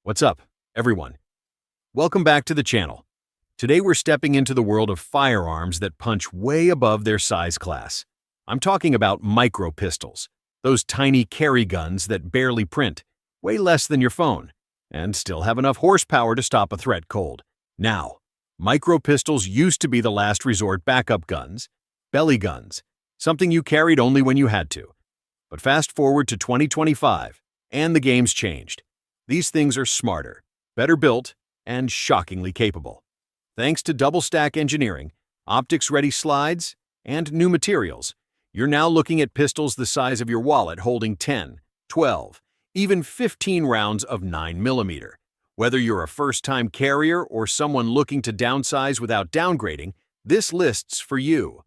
What's up, everyone? Welcome back to the channel. Today we're stepping into the world of firearms that punch way above their size class. I'm talking about micro pistols, those tiny carry guns that barely print, weigh less than your phone, and still have enough horsepower to stop a threat cold. Now, micro pistols used to be the last resort backup guns, belly guns, something you carried only when you had to. But fast forward to 2025, and the game's changed. These things are smarter, better built, and shockingly capable. Thanks to double-stack engineering, optics-ready slides, and new materials, you're now looking at pistols the size of your wallet holding 10, 12, even 15 rounds of 9mm. Whether you're a first-time carrier or someone looking to downsize without downgrading, this list's for you.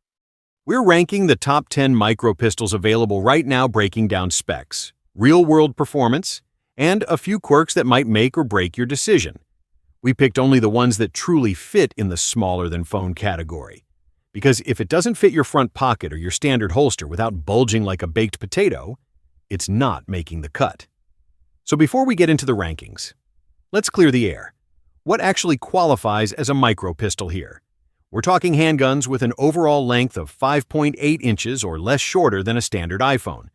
We're ranking the top 10 micro pistols available right now, breaking down specs, real-world performance, and a few quirks that might make or break your decision. We picked only the ones that truly fit in the smaller-than-phone category. Because if it doesn't fit your front pocket or your standard holster without bulging like a baked potato, it's not making the cut. So before we get into the rankings, let's clear the air. What actually qualifies as a micro pistol here? We're talking handguns with an overall length of 5.8 inches or less, shorter than a standard iPhone.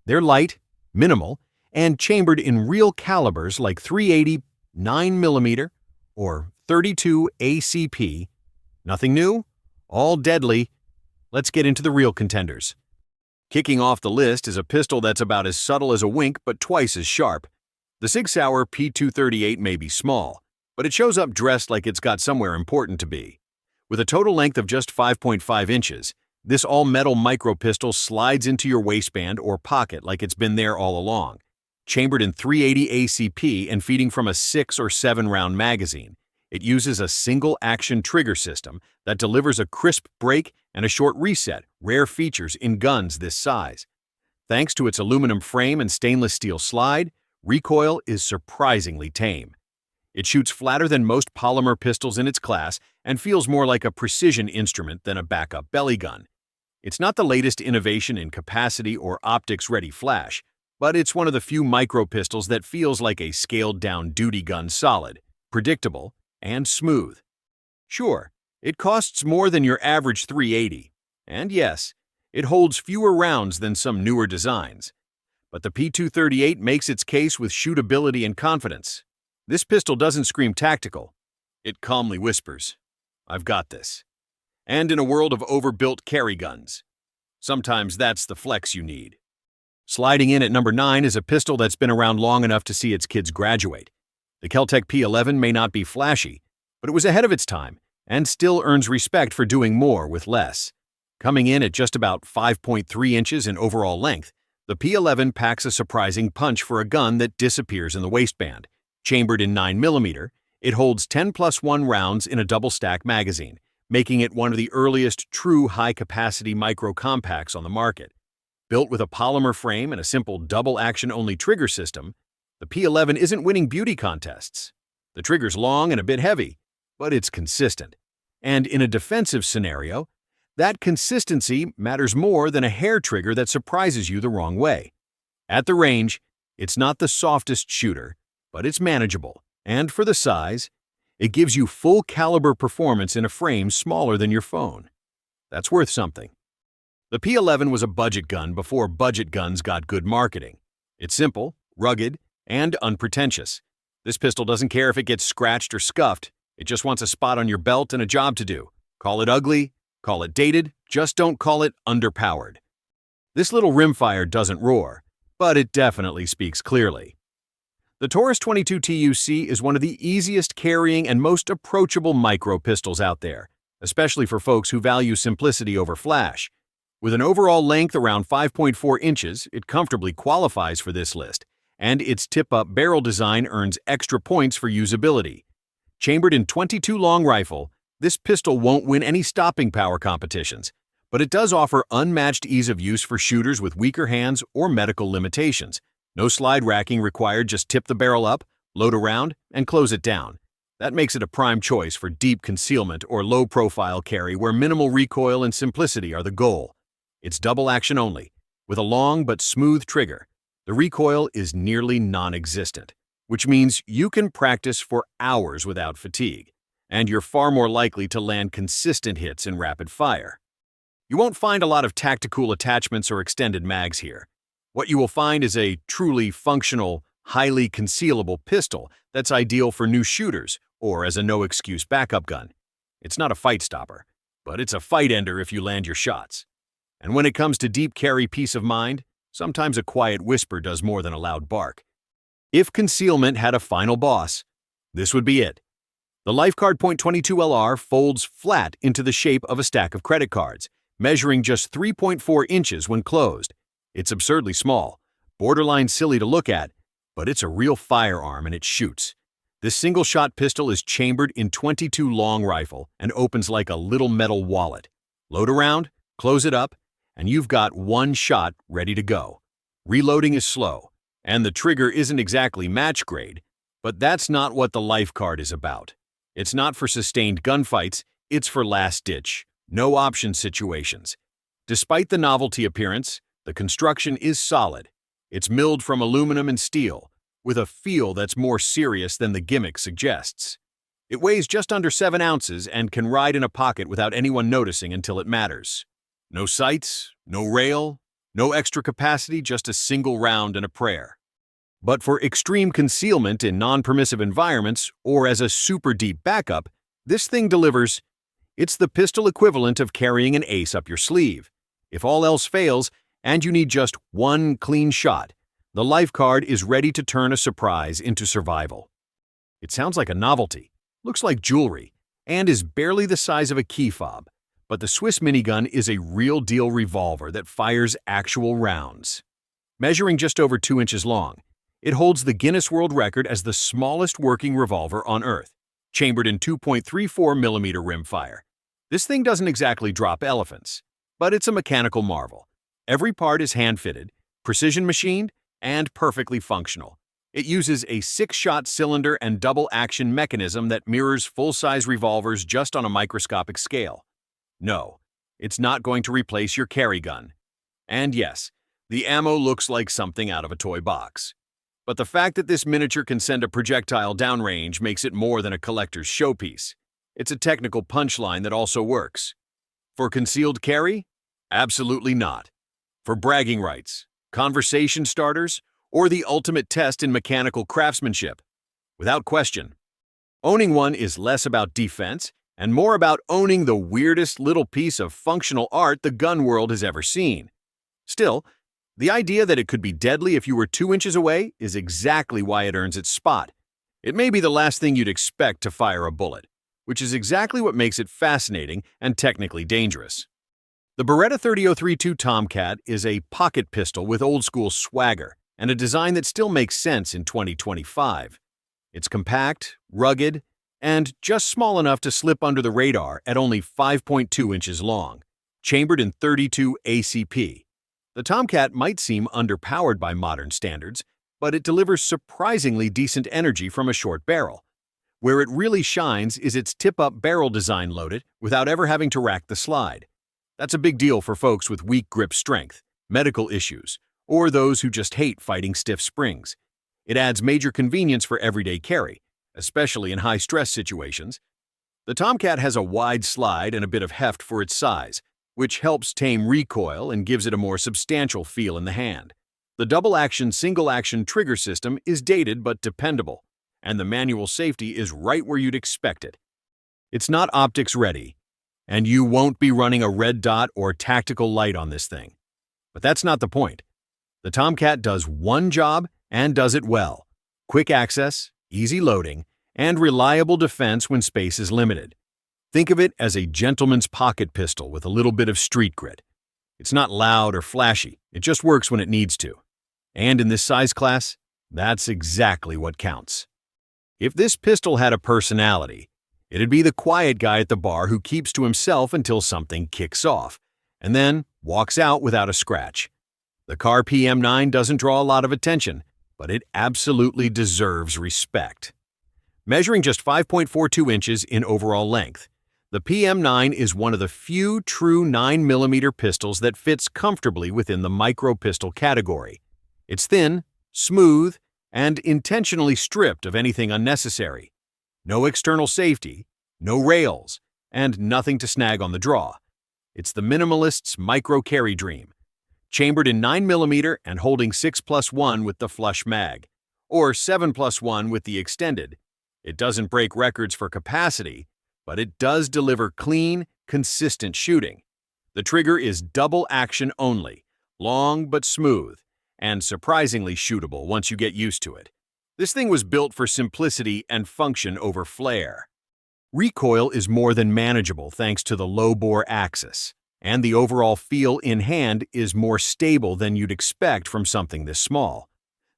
They're light, minimal, and chambered in real calibers like .380, 9mm, or .32 ACP. Nothing new? All deadly. Let's get into the real contenders. Kicking off the list is a pistol that's about as subtle as a wink but twice as sharp. The Sig Sauer P238 may be small, but it shows up dressed like it's got somewhere important to be. With a total length of just 5.5 inches, this all-metal micro pistol slides into your waistband or pocket like it's been there all along. Chambered in .380 ACP and feeding from a 6 or 7 round magazine, it uses a single-action trigger system that delivers a crisp break and a short reset, rare features in guns this size. Thanks to its aluminum frame and stainless steel slide, recoil is surprisingly tame. It shoots flatter than most polymer pistols in its class and feels more like a precision instrument than a backup belly gun. It's not the latest innovation in capacity or optics-ready flash, but it's one of the few micro pistols that feels like a scaled-down duty gun, solid, predictable, and smooth. Sure, it costs more than your average .380, and yes, it holds fewer rounds than some newer designs. But the P238 makes its case with shootability and confidence. This pistol doesn't scream tactical. It calmly whispers, "I've got this." And in a world of overbuilt carry guns, sometimes that's the flex you need. Sliding in at number 9 is a pistol that's been around long enough to see its kids graduate. The Kel-Tec P11 may not be flashy, but it was ahead of its time and still earns respect for doing more with less. Coming in at just about 5.3 inches in overall length, the P11 packs a surprising punch for a gun that disappears in the waistband. Chambered in 9mm, it holds 10+1 rounds in a double-stack magazine, making it one of the earliest true high-capacity micro-compacts on the market. Built with a polymer frame and a simple double-action-only trigger system, the P11 isn't winning beauty contests. The trigger's long and a bit heavy, but it's consistent. And in a defensive scenario, that consistency matters more than a hair trigger that surprises you the wrong way. At the range, it's not the softest shooter, but it's manageable. And for the size, it gives you full-caliber performance in a frame smaller than your phone. That's worth something. The P11 was a budget gun before budget guns got good marketing. It's simple, rugged, and unpretentious. This pistol doesn't care if it gets scratched or scuffed. It just wants a spot on your belt and a job to do. Call it ugly, call it dated, just don't call it underpowered. This little rimfire doesn't roar, but it definitely speaks clearly. The Taurus 22 TUC is one of the easiest carrying and most approachable micro pistols out there, especially for folks who value simplicity over flash. With an overall length around 5.4 inches, it comfortably qualifies for this list, and its tip-up barrel design earns extra points for usability. Chambered in .22 long rifle, this pistol won't win any stopping power competitions, but it does offer unmatched ease of use for shooters with weaker hands or medical limitations. No slide racking required, just tip the barrel up, load a round, and close it down. That makes it a prime choice for deep concealment or low-profile carry where minimal recoil and simplicity are the goal. It's double action only, with a long but smooth trigger. The recoil is nearly non-existent, which means you can practice for hours without fatigue, and you're far more likely to land consistent hits in rapid fire. You won't find a lot of tactical attachments or extended mags here. What you will find is a truly functional, highly concealable pistol that's ideal for new shooters or as a no-excuse backup gun. It's not a fight stopper, but it's a fight ender if you land your shots. And when it comes to deep carry peace of mind, sometimes a quiet whisper does more than a loud bark. If concealment had a final boss, this would be it. The LifeCard .22 LR folds flat into the shape of a stack of credit cards, measuring just 3.4 inches when closed. It's absurdly small, borderline silly to look at, but it's a real firearm and it shoots. This single-shot pistol is chambered in .22 long rifle and opens like a little metal wallet. Load a round, close it up, and you've got one shot ready to go. Reloading is slow, and the trigger isn't exactly match grade, but that's not what the LifeCard is about. It's not for sustained gunfights, it's for last-ditch, no-option situations. Despite the novelty appearance, the construction is solid. It's milled from aluminum and steel, with a feel that's more serious than the gimmick suggests. It weighs just under 7 ounces and can ride in a pocket without anyone noticing until it matters. No sights, no rail, no extra capacity, just a single round and a prayer. But for extreme concealment in non-permissive environments or as a super deep backup, this thing delivers. It's the pistol equivalent of carrying an ace up your sleeve. If all else fails, and you need just one clean shot, the LifeCard is ready to turn a surprise into survival. It sounds like a novelty, looks like jewelry, and is barely the size of a key fob, but the Swiss Minigun is a real-deal revolver that fires actual rounds. Measuring just over 2 inches long, it holds the Guinness World Record as the smallest working revolver on Earth, chambered in 2.34mm rimfire. This thing doesn't exactly drop elephants, but it's a mechanical marvel. Every part is hand-fitted, precision-machined, and perfectly functional. It uses a 6-shot cylinder and double-action mechanism that mirrors full-size revolvers just on a microscopic scale. No, it's not going to replace your carry gun. And yes, the ammo looks like something out of a toy box. But the fact that this miniature can send a projectile downrange makes it more than a collector's showpiece. It's a technical punchline that also works. For concealed carry? Absolutely not. For bragging rights, conversation starters, or the ultimate test in mechanical craftsmanship? Without question. Owning one is less about defense and more about owning the weirdest little piece of functional art the gun world has ever seen. Still, the idea that it could be deadly if you were 2 inches away is exactly why it earns its spot. It may be the last thing you'd expect to fire a bullet, which is exactly what makes it fascinating and technically dangerous. The Beretta 3032 Tomcat is a pocket pistol with old-school swagger and a design that still makes sense in 2025. It's compact, rugged, and just small enough to slip under the radar at only 5.2 inches long, chambered in .32 ACP. The Tomcat might seem underpowered by modern standards, but it delivers surprisingly decent energy from a short barrel. Where it really shines is its tip-up barrel design loaded without ever having to rack the slide. That's a big deal for folks with weak grip strength, medical issues, or those who just hate fighting stiff springs. It adds major convenience for everyday carry, especially in high-stress situations. The Tomcat has a wide slide and a bit of heft for its size, which helps tame recoil and gives it a more substantial feel in the hand. The double-action, single-action trigger system is dated but dependable, and the manual safety is right where you'd expect it. It's not optics ready, and you won't be running a red dot or tactical light on this thing. But that's not the point. The Tomcat does one job and does it well: quick access, easy loading, and reliable defense when space is limited. Think of it as a gentleman's pocket pistol with a little bit of street grit. It's not loud or flashy, it just works when it needs to. And in this size class, that's exactly what counts. If this pistol had a personality, it'd be the quiet guy at the bar who keeps to himself until something kicks off, and then walks out without a scratch. The Kahr PM9 doesn't draw a lot of attention, but it absolutely deserves respect. Measuring just 5.42 inches in overall length, the PM9 is one of the few true 9mm pistols that fits comfortably within the micro pistol category. It's thin, smooth, and intentionally stripped of anything unnecessary. No external safety, no rails, and nothing to snag on the draw. It's the minimalist's micro-carry dream. Chambered in 9mm and holding 6+1 with the flush mag, or 7+1 with the extended. It doesn't break records for capacity, but it does deliver clean, consistent shooting. The trigger is double action only, long but smooth, and surprisingly shootable once you get used to it. This thing was built for simplicity and function over flair. Recoil is more than manageable thanks to the low-bore axis, and the overall feel in hand is more stable than you'd expect from something this small.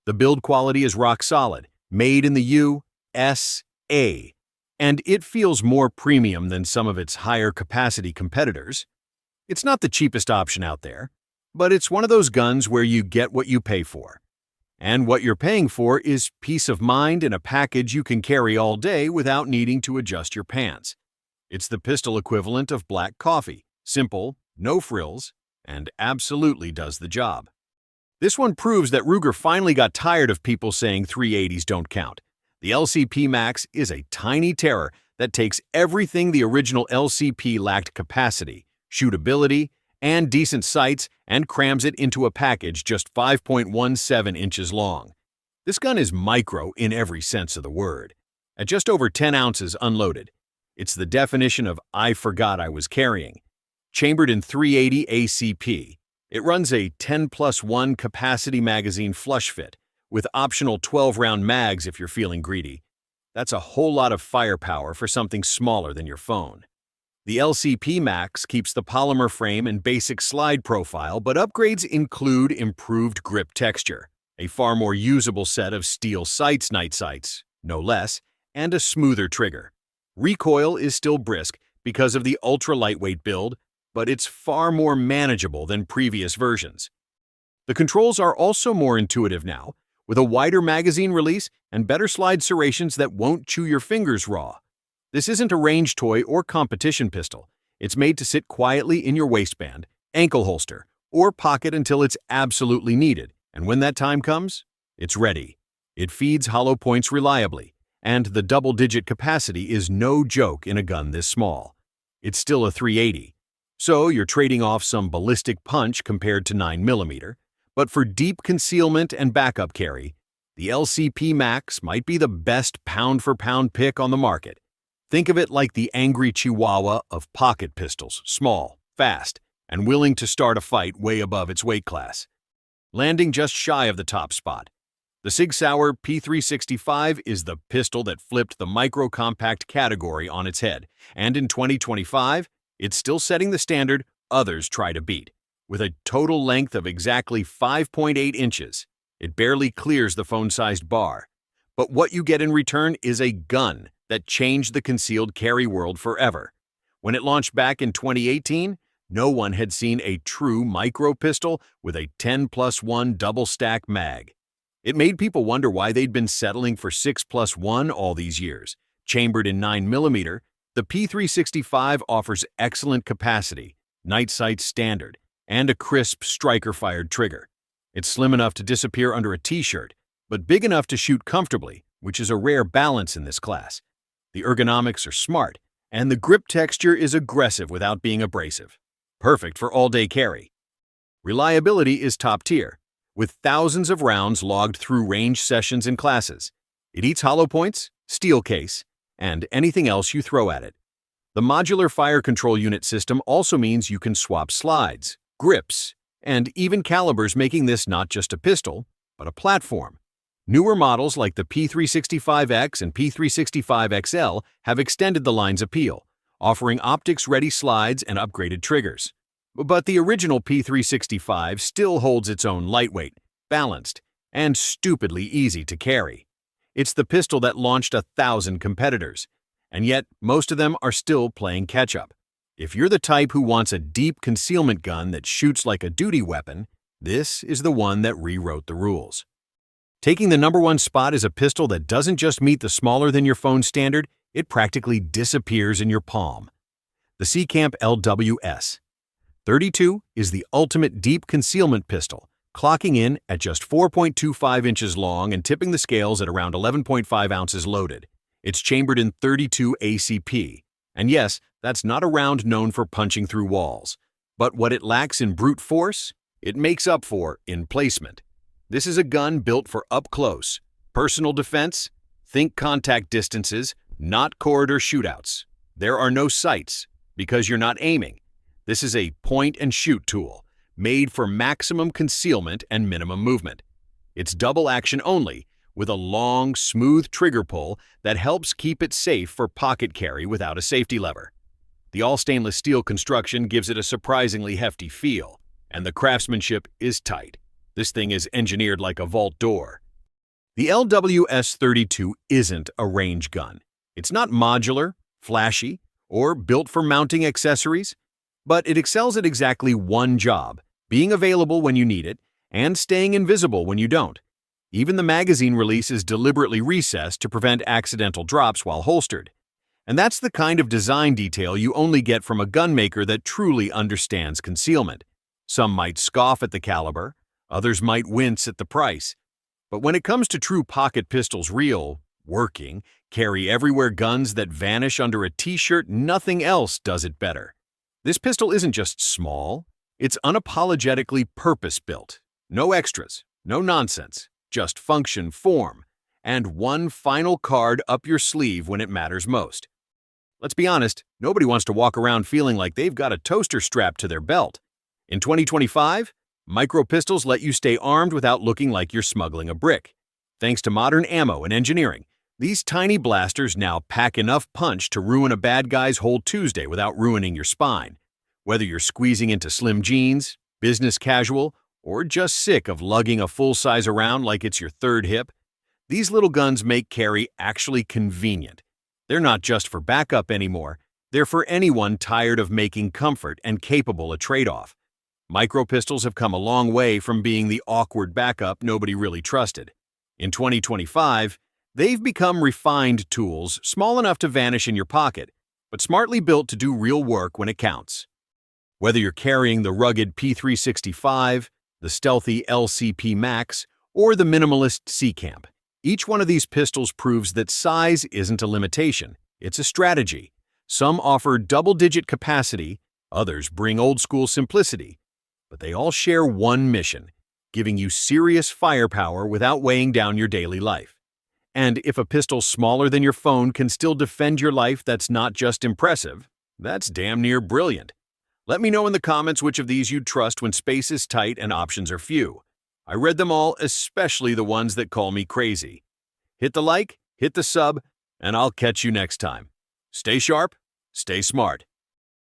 The build quality is rock solid, made in the USA, and it feels more premium than some of its higher capacity competitors. It's not the cheapest option out there, but it's one of those guns where you get what you pay for. And what you're paying for is peace of mind in a package you can carry all day without needing to adjust your pants. It's the pistol equivalent of black coffee, simple, no frills, and absolutely does the job. This one proves that Ruger finally got tired of people saying 380s don't count. The LCP Max is a tiny terror that takes everything the original LCP lacked: capacity, shootability, and decent sights, and crams it into a package just 5.17 inches long. This gun is micro in every sense of the word. At just over 10 ounces unloaded, it's the definition of "I forgot I was carrying." Chambered in 380 ACP, it runs a 10+1 capacity magazine flush fit, with optional 12-round mags if you're feeling greedy. That's a whole lot of firepower for something smaller than your phone. The LCP Max keeps the polymer frame and basic slide profile, but upgrades include improved grip texture, a far more usable set of steel sights, night sights, no less, and a smoother trigger. Recoil is still brisk because of the ultra-lightweight build, but it's far more manageable than previous versions. The controls are also more intuitive now, with a wider magazine release and better slide serrations that won't chew your fingers raw. This isn't a range toy or competition pistol. It's made to sit quietly in your waistband, ankle holster, or pocket until it's absolutely needed, and when that time comes, it's ready. It feeds hollow points reliably, and the double-digit capacity is no joke in a gun this small. It's still a 380, so you're trading off some ballistic punch compared to 9mm, but for deep concealment and backup carry, the LCP Max might be the best pound-for-pound pick on the market. Think of it like the angry chihuahua of pocket pistols, small, fast, and willing to start a fight way above its weight class. Landing just shy of the top spot, the Sig Sauer P365 is the pistol that flipped the micro-compact category on its head, and in 2025, it's still setting the standard others try to beat. With a total length of exactly 5.8 inches, it barely clears the phone-sized bar. But what you get in return is a gun that changed the concealed carry world forever. When it launched back in 2018, no one had seen a true micro pistol with a 10+1 double-stack mag. It made people wonder why they'd been settling for 6+1 all these years. Chambered in 9mm, the P365 offers excellent capacity, night sight standard, and a crisp striker-fired trigger. It's slim enough to disappear under a t-shirt, but big enough to shoot comfortably, which is a rare balance in this class. The ergonomics are smart, and the grip texture is aggressive without being abrasive. Perfect for all-day carry. Reliability is top tier, with thousands of rounds logged through range sessions and classes. It eats hollow points, steel case, and anything else you throw at it. The modular fire control unit system also means you can swap slides, grips, and even calibers, making this not just a pistol, but a platform. Newer models like the P365X and P365XL have extended the line's appeal, offering optics-ready slides and upgraded triggers. But the original P365 still holds its own lightweight, balanced, and stupidly easy to carry. It's the pistol that launched 1,000 competitors, and yet most of them are still playing catch-up. If you're the type who wants a deep concealment gun that shoots like a duty weapon, this is the one that rewrote the rules. Taking the #1 spot is a pistol that doesn't just meet the smaller-than-your-phone standard, it practically disappears in your palm. The Seecamp LWS32 is the ultimate deep concealment pistol clocking in at just 4.25 inches long and tipping the scales at around 11.5 ounces loaded. It's chambered in 32 ACP. And yes, that's not a round known for punching through walls. But what it lacks in brute force, it makes up for in placement. This is a gun built for up close, personal defense. Think contact distances, not corridor shootouts. There are no sights, because you're not aiming. This is a point-and-shoot tool, made for maximum concealment and minimum movement. It's double action only, with a long, smooth trigger pull that helps keep it safe for pocket carry without a safety lever. The all-stainless steel construction gives it a surprisingly hefty feel, and the craftsmanship is tight. This thing is engineered like a vault door. The LWS32 isn't a range gun. It's not modular, flashy, or built for mounting accessories, but it excels at exactly one job: being available when you need it and staying invisible when you don't. Even the magazine release is deliberately recessed to prevent accidental drops while holstered. And that's the kind of design detail you only get from a gunmaker that truly understands concealment. Some might scoff at the caliber, others might wince at the price. But when it comes to true pocket pistols, real, working, carry-everywhere guns that vanish under a t-shirt, nothing else does it better. This pistol isn't just small, it's unapologetically purpose-built. No extras, no nonsense, just function, form, and one final card up your sleeve when it matters most. Let's be honest, nobody wants to walk around feeling like they've got a toaster strapped to their belt. In 2025, micro pistols let you stay armed without looking like you're smuggling a brick. Thanks to modern ammo and engineering, these tiny blasters now pack enough punch to ruin a bad guy's whole Tuesday without ruining your spine. Whether you're squeezing into slim jeans, business casual, or just sick of lugging a full-size around like it's your third hip, these little guns make carry actually convenient. They're not just for backup anymore, they're for anyone tired of making comfort and capable a trade-off. Micro pistols have come a long way from being the awkward backup nobody really trusted. In 2025, they've become refined tools, small enough to vanish in your pocket, but smartly built to do real work when it counts. Whether you're carrying the rugged P365, the stealthy LCP Max, or the minimalist Seecamp, each one of these pistols proves that size isn't a limitation, it's a strategy. Some offer double-digit capacity, others bring old-school simplicity, but they all share one mission: giving you serious firepower without weighing down your daily life. And if a pistol smaller than your phone can still defend your life, that's not just impressive, that's damn near brilliant. Let me know in the comments which of these you'd trust when space is tight and options are few. I read them all, especially the ones that call me crazy. Hit the like, hit the sub, and I'll catch you next time. Stay sharp, stay smart.